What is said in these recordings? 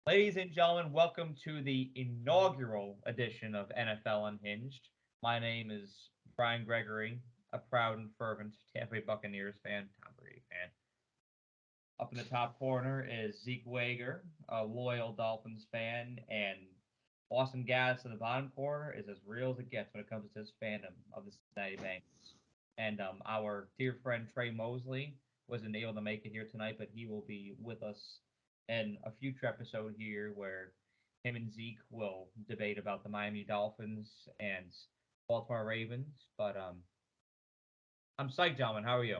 Ladies and gentlemen, welcome to the inaugural edition of NFL Unhinged. My name is Brian Gregory, a proud and fervent Tampa Bay Buccaneers fan, Tom Brady fan. Up in the top corner is Zeke Wagar, a loyal Dolphins fan, and Austin Gast in the bottom corner is as real as it gets when it comes to his fandom of the Cincinnati Bengals. And our dear friend Tray Mosely wasn't able to make it here tonight, but he will be with us in a future episode here where him and Zeke will debate about the Miami Dolphins and Baltimore Ravens. But I'm psyched, gentlemen. How are you?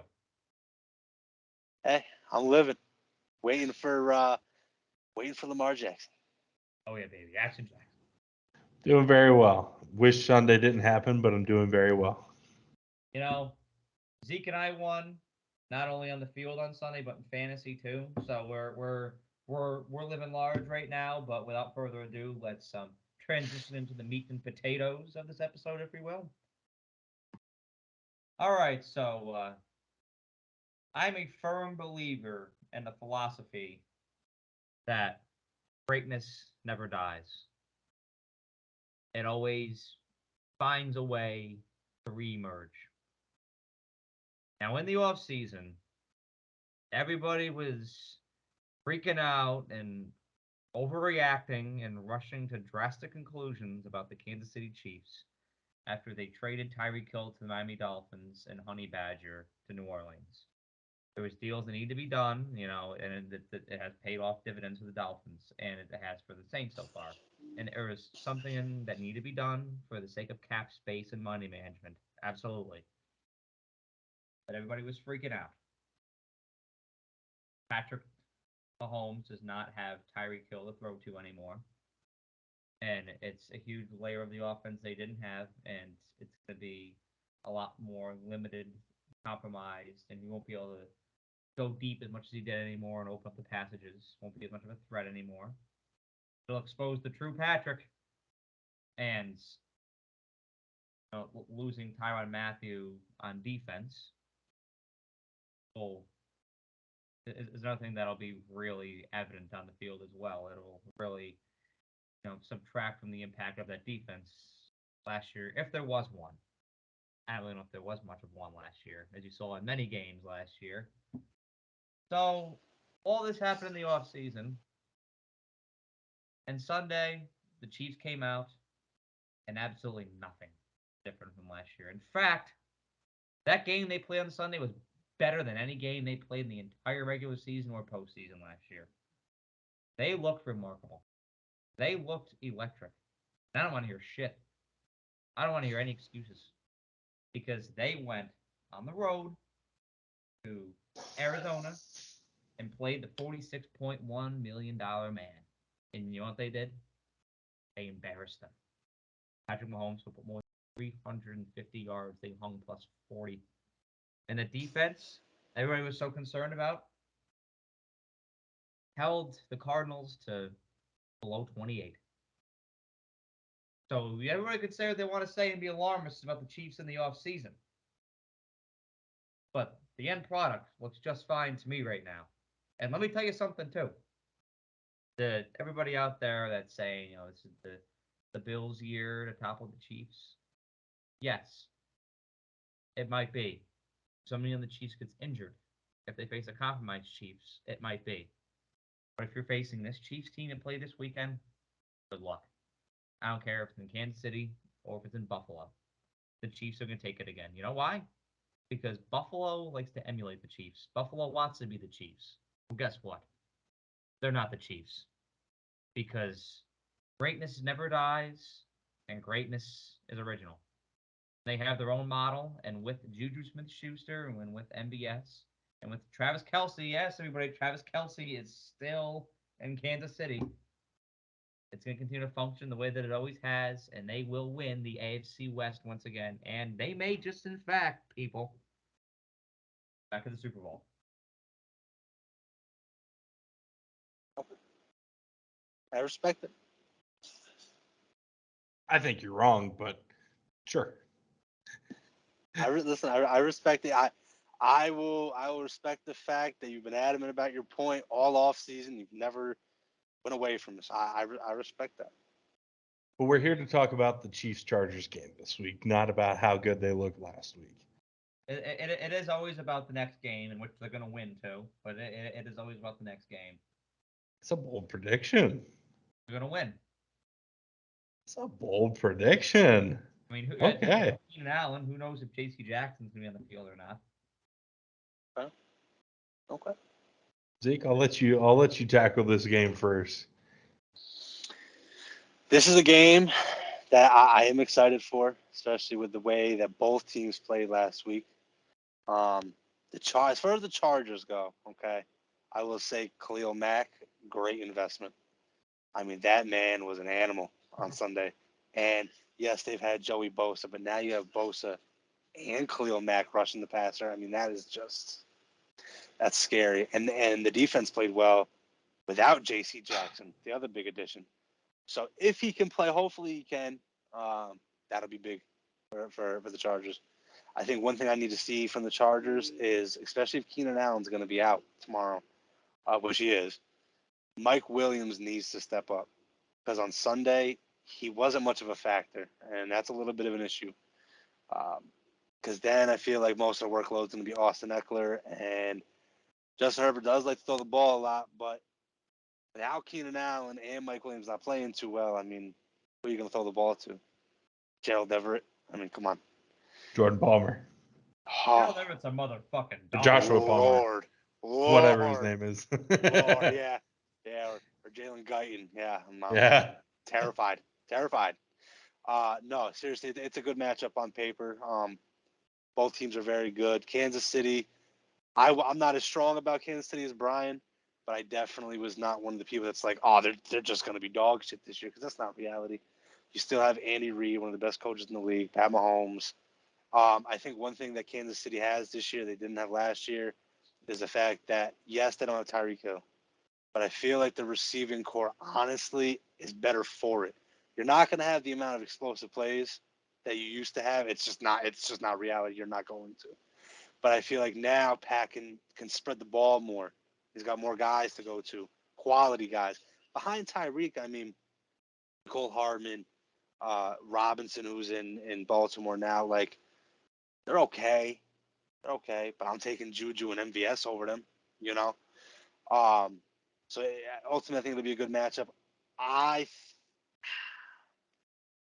Hey, I'm living, waiting for Lamar Jackson. Oh yeah, baby, Action Jackson. Doing very well. Wish Sunday didn't happen, but I'm doing very well. You know, Zeke and I won not only on the field on Sunday but in fantasy too. So we're living large right now. But without further ado, let's transition into the meat and potatoes of this episode, if we will. All right, so I'm a firm believer in the philosophy that greatness never dies. It always finds a way to reemerge. Now, in the off season, everybody was freaking out and overreacting and rushing to drastic conclusions about the Kansas City Chiefs after they traded Tyreek Hill to the Miami Dolphins and Honey Badger to New Orleans. There was deals that need to be done, and it has paid off dividends for the Dolphins, and it has for the Saints so far. And there was something that needed to be done for the sake of cap space and money management, absolutely. But everybody was freaking out. Patrick Mahomes does not have Tyreek Hill to throw to anymore, and it's a huge layer of the offense they didn't have, and it's going to be a lot more limited, compromised, and he won't be able to go deep as much as he did anymore and open up the passages. Won't be as much of a threat anymore. It'll expose the true Patrick, and losing Tyrann Mathieu on defense will is another thing that'll be really evident on the field as well. It'll really subtract from the impact of that defense last year, if there was one. I don't really know if there was much of one last year, as you saw in many games last year. So all this happened in the offseason, and Sunday the Chiefs came out and absolutely nothing different from last year. In fact, that game they played on Sunday was better than any game they played in the entire regular season or postseason last year. They looked remarkable. They looked electric. And I don't want to hear shit. I don't want to hear any excuses because they went on the road to Arizona and played the $46.1 million man. And you know what they did? They embarrassed them. Patrick Mahomes put more than 350 yards. They hung plus 40. And the defense, everybody was so concerned about, held the Cardinals to below 28. So everybody could say what they want to say and be alarmists about the Chiefs in the offseason. But the end product looks just fine to me right now. And let me tell you something too. Everybody out there that's saying, this is the Bills' year to topple the Chiefs. Yes, it might be. Somebody on the Chiefs gets injured. If they face a compromised Chiefs, it might be. But if you're facing this Chiefs team and play this weekend, good luck. I don't care if it's in Kansas City or if it's in Buffalo. The Chiefs are going to take it again. You know why? Because Buffalo likes to emulate the Chiefs. Buffalo wants to be the Chiefs. Well, guess what? They're not the Chiefs. Because greatness never dies, and greatness is original. They have their own model, and with Juju Smith-Schuster and with MBS and with Travis Kelce, yes, everybody, Travis Kelce is still in Kansas City. It's going to continue to function the way that it always has, and they will win the AFC West once again. And they may just, in fact, people, back to the Super Bowl. I respect it. I think you're wrong, but sure. Listen. I respect it. I will respect the fact that you've been adamant about your point all off season. You've never went away from us. I respect that. But we're here to talk about the Chiefs-Chargers game this week, not about how good they looked last week. It is always about the next game in which they're going to win too, but it is always about the next game. It's a bold prediction. They're going to win. It's a bold prediction. I mean, Okay. Keenan Allen, who knows if J.C. Jackson's going to be on the field or not? Okay. Zeke, I'll let you tackle this game first. This is a game that I am excited for, especially with the way that both teams played last week. As far as the Chargers go, okay, I will say Khalil Mack, great investment. I mean, that man was an animal on Sunday. And yes, they've had Joey Bosa, but now you have Bosa and Khalil Mack rushing the passer. I mean, that's scary. And the defense played well without J.C. Jackson, the other big addition. So if he can play, hopefully he can. That'll be big for the Chargers. I think one thing I need to see from the Chargers is, especially if Keenan Allen's going to be out tomorrow, which he is, Mike Williams needs to step up. Because on Sunday, he wasn't much of a factor, and that's a little bit of an issue. Because then I feel like most of the workload is going to be Austin Eckler, and Justin Herbert does like to throw the ball a lot, but without Keenan Allen and Mike Williams not playing too well, I mean, who are you going to throw the ball to? Gerald Everett? I mean, come on. Jordan Palmer. Gerald Everett's a motherfucking dog. Joshua Palmer. Lord. Whatever his name is. Lord, yeah. Or Jalen Guyton. Yeah. I'm terrified. No, seriously, it's a good matchup on paper. Both teams are very good. Kansas City, I'm not as strong about Kansas City as Brian, but I definitely was not one of the people that's like, oh, they're just going to be dog shit this year, because that's not reality. You still have Andy Reid, one of the best coaches in the league, Pat Mahomes. I think one thing that Kansas City has this year they didn't have last year is the fact that, yes, they don't have Tyreek Hill, but I feel like the receiving core, honestly, is better for it. You're not going to have the amount of explosive plays that you used to have. It's just not reality. You're not going to. But I feel like now Pat can spread the ball more. He's got more guys to go to, quality guys. Behind Tyreek, I mean, Cole Hardman, Robinson, who's in Baltimore now, like, they're okay. But I'm taking Juju and MVS over them, you know? So ultimately, I think it'll be a good matchup.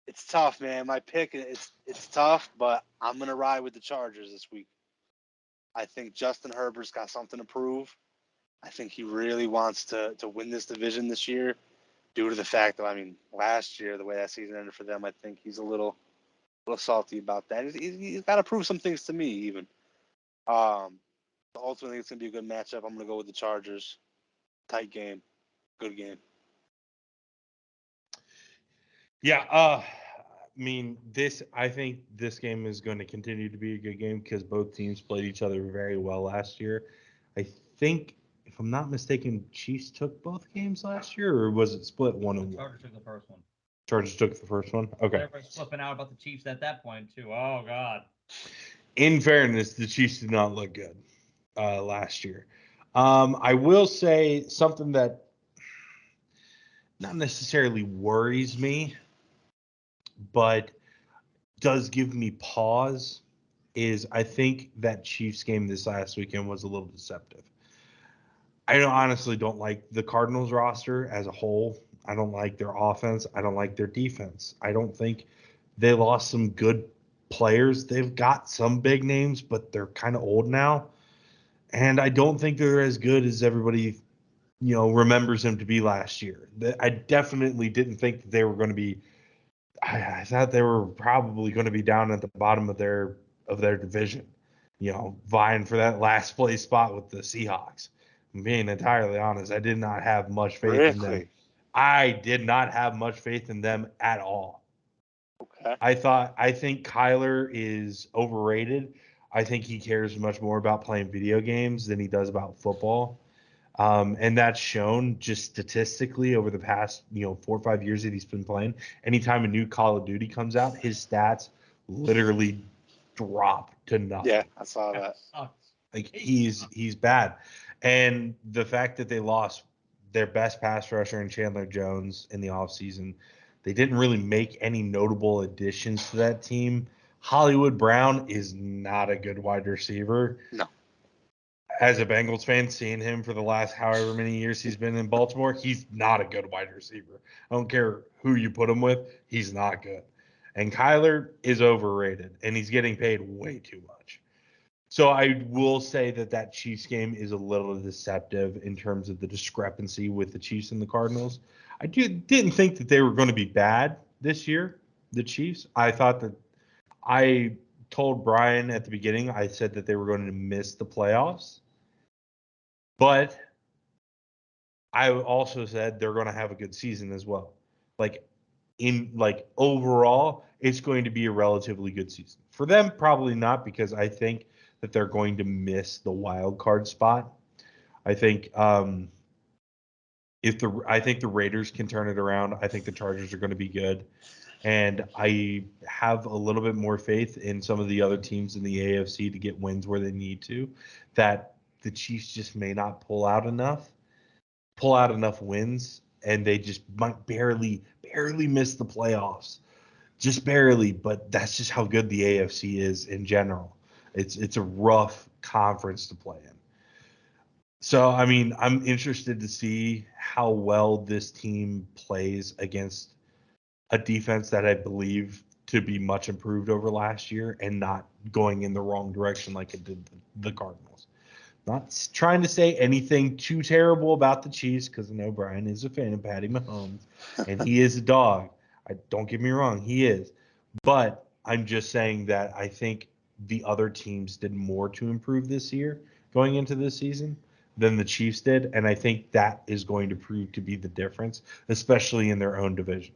It's tough, man. My pick, it's tough, but I'm going to ride with the Chargers this week. I think Justin Herbert's got something to prove. I think he really wants to win this division this year due to the fact that, I mean, last year, the way that season ended for them, I think he's a little salty about that. He's got to prove some things to me, even. Ultimately, it's going to be a good matchup. I'm going to go with the Chargers. Tight game. Good game. Yeah, I think this game is going to continue to be a good game because both teams played each other very well last year. I think, if I'm not mistaken, Chiefs took both games last year, or was it split 1-1? Chargers took the first one. Chargers took the first one? Okay. Everybody's flipping out about the Chiefs at that point, too. Oh, God. In fairness, the Chiefs did not look good last year. I will say something that not necessarily worries me, but does give me pause is I think that Chiefs game this last weekend was a little deceptive. I honestly don't like the Cardinals roster as a whole. I don't like their offense. I don't like their defense. I don't think they lost some good players. They've got some big names, but they're kind of old now. And I don't think they're as good as everybody, remembers them to be last year. I definitely didn't think that they were going to be. I thought they were probably going to be down at the bottom of their division, vying for that last place spot with the Seahawks. I'm being entirely honest, I did not have much faith in them. I did not have much faith in them at all. Okay. I think Kyler is overrated. I think he cares much more about playing video games than he does about football. And that's shown just statistically over the past, 4 or 5 years that he's been playing. Anytime a new Call of Duty comes out, his stats literally drop to nothing. Yeah, I saw that. Like he's bad. And the fact that they lost their best pass rusher in Chandler Jones in the offseason. They didn't really make any notable additions to that team. Hollywood Brown is not a good wide receiver. No. As a Bengals fan, seeing him for the last however many years he's been in Baltimore, he's not a good wide receiver. I don't care who you put him with, he's not good. And Kyler is overrated, and he's getting paid way too much. So I will say that Chiefs game is a little deceptive in terms of the discrepancy with the Chiefs and the Cardinals. I didn't think that they were going to be bad this year, the Chiefs. I thought that I told Brian at the beginning, I said that they were going to miss the playoffs. But I also said they're going to have a good season as well. Overall, it's going to be a relatively good season. For them, probably not, because I think that they're going to miss the wild card spot. I think I think the Raiders can turn it around. I think the Chargers are going to be good. And I have a little bit more faith in some of the other teams in the AFC to get wins where they need to, that the Chiefs just may not pull out enough wins, and they just might barely miss the playoffs. Just barely, but that's just how good the AFC is in general. It's a rough conference to play in. So, I mean, I'm interested to see how well this team plays against a defense that I believe to be much improved over last year and not going in the wrong direction like it did the Cardinals. Not trying to say anything too terrible about the Chiefs, because I know Brian is a fan of Patty Mahomes, and he is a dog. Don't get me wrong, he is. But I'm just saying that I think the other teams did more to improve this year going into this season than the Chiefs did, and I think that is going to prove to be the difference, especially in their own division.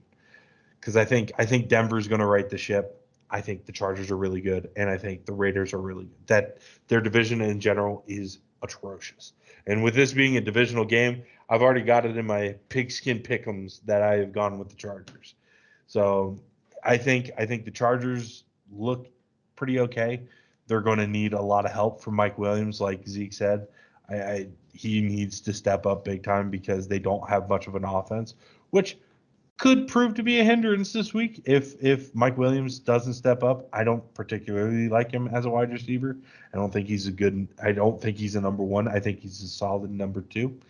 Because I think Denver's going to right the ship. I think the Chargers are really good, and I think the Raiders are really good. That their division in general is atrocious. And with this being a divisional game, I've already got it in my pigskin pick'ems that I have gone with the Chargers. So I think the Chargers look pretty okay. They're going to need a lot of help from Mike Williams, like Zeke said. He needs to step up big time because they don't have much of an offense, which could prove to be a hindrance this week if Mike Williams doesn't step up. I don't particularly like him as a wide receiver. I don't think he's a number one. I think he's a solid number two.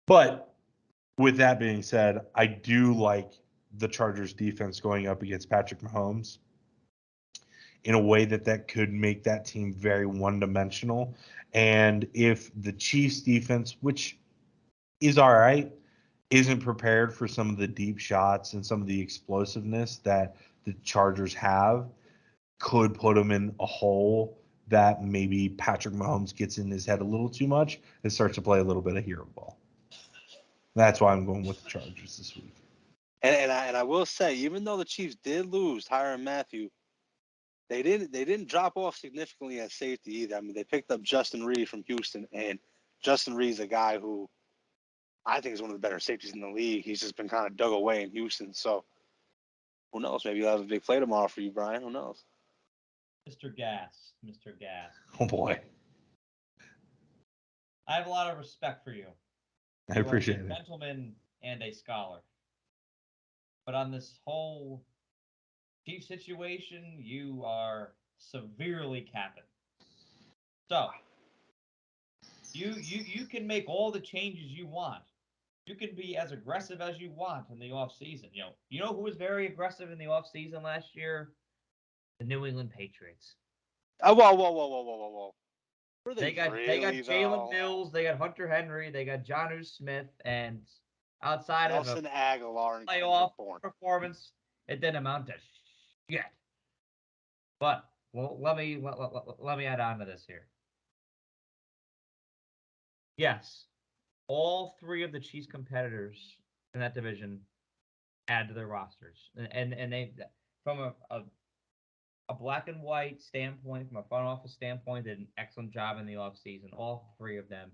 But with that being said, I do like the Chargers defense going up against Patrick Mahomes in a way that could make that team very one-dimensional. And if the Chiefs defense, which is all right, isn't prepared for some of the deep shots and some of the explosiveness that the Chargers have, could put them in a hole that maybe Patrick Mahomes gets in his head a little too much and starts to play a little bit of hero ball. That's why I'm going with the Chargers this week. And I will say, even though the Chiefs did lose Tyrann Mathieu, they didn't drop off significantly at safety either. I mean, they picked up Justin Reed from Houston, and Justin Reed's a guy who I think is one of the better safeties in the league. He's just been kind of dug away in Houston. So who knows? Maybe he'll have a big play tomorrow for you, Brian. Who knows? Mr. Gast. Mr. Gast. Oh boy. I have a lot of respect for you. I appreciate it. A gentleman and a scholar. But on this whole Chief situation, you are severely capping. So you can make all the changes you want. You can be as aggressive as you want in the offseason. You know who was very aggressive in the offseason last year? The New England Patriots. Oh, whoa. Were They got really, Jalen Mills, they got Hunter Henry, they got Jonnu Smith, and outside Nelson of Aguilar a and playoff Bourne. performance, it didn't amount to shit. But let me add on to this here. Yes, all three of the Chiefs competitors in that division add to their rosters, and they, from a black and white standpoint, from a front office standpoint, did an excellent job in the offseason. All three of them.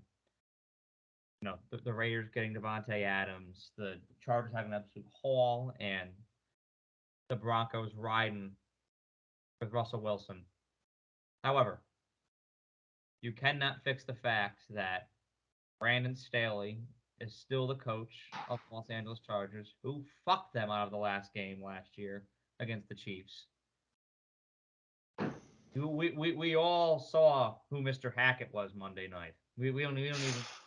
The Raiders getting Devontae Adams, the Chargers having an absolute haul, and the Broncos riding with Russell Wilson. However, you cannot fix the fact that Brandon Staley is still the coach of Los Angeles Chargers, who fucked them out of the last game last year against the Chiefs. We all saw who Mr. Hackett was Monday night. We don't even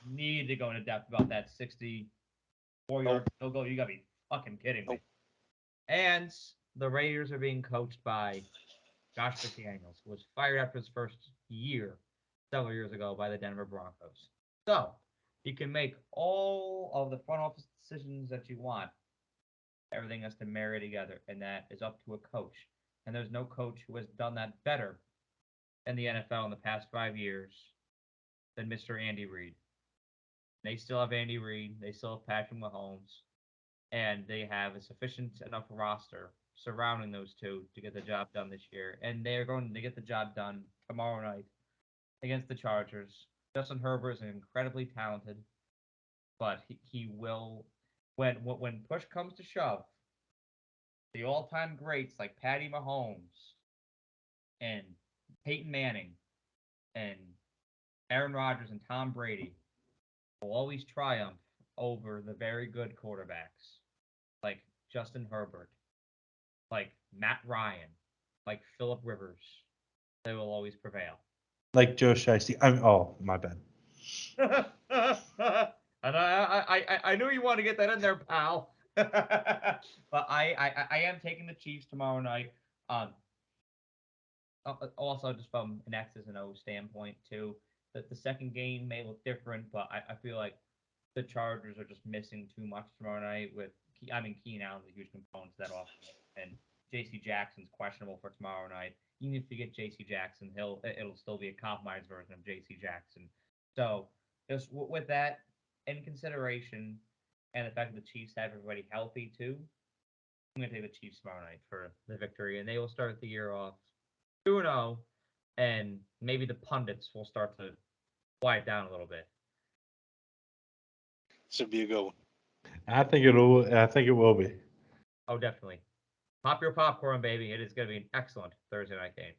need to go into depth about that 64-yard field goal. You gotta be fucking kidding me. And the Raiders are being coached by Josh McDaniels, who was fired after his first year several years ago by the Denver Broncos. So you can make all of the front office decisions that you want. Everything has to marry together, and that is up to a coach. And there's no coach who has done that better in the NFL in the past 5 years than Mr. Andy Reid. They still have Andy Reid. They still have Patrick Mahomes. And they have a sufficient enough roster surrounding those two to get the job done this year. And they're going to get the job done tomorrow night against the Chargers. Justin Herbert is incredibly talented, but he will, when push comes to shove, the all-time greats like Patty Mahomes and Peyton Manning and Aaron Rodgers and Tom Brady will always triumph over the very good quarterbacks like Justin Herbert, like Matt Ryan, like Phillip Rivers. They will always prevail. Like Joe Shiesty. Oh, my bad. And I knew you wanted to get that in there, pal. But I am taking the Chiefs tomorrow night. Also, just from an X's and O standpoint too, that the second game may look different, but I feel like the Chargers are just missing too much tomorrow night. Keenan Allen's a huge component to that offense, and J.C. Jackson's questionable for tomorrow night. Even if you get J.C. Jackson, it'll still be a compromised version of J.C. Jackson. So just with that in consideration, and the fact that the Chiefs have everybody healthy too, I'm gonna take the Chiefs tomorrow night for the victory, and they will start the year off 2-0, and maybe the pundits will start to quiet down a little bit. Should be a good one. I think it will be. Oh, definitely. Pop your popcorn, baby. It is going to be an excellent Thursday night game.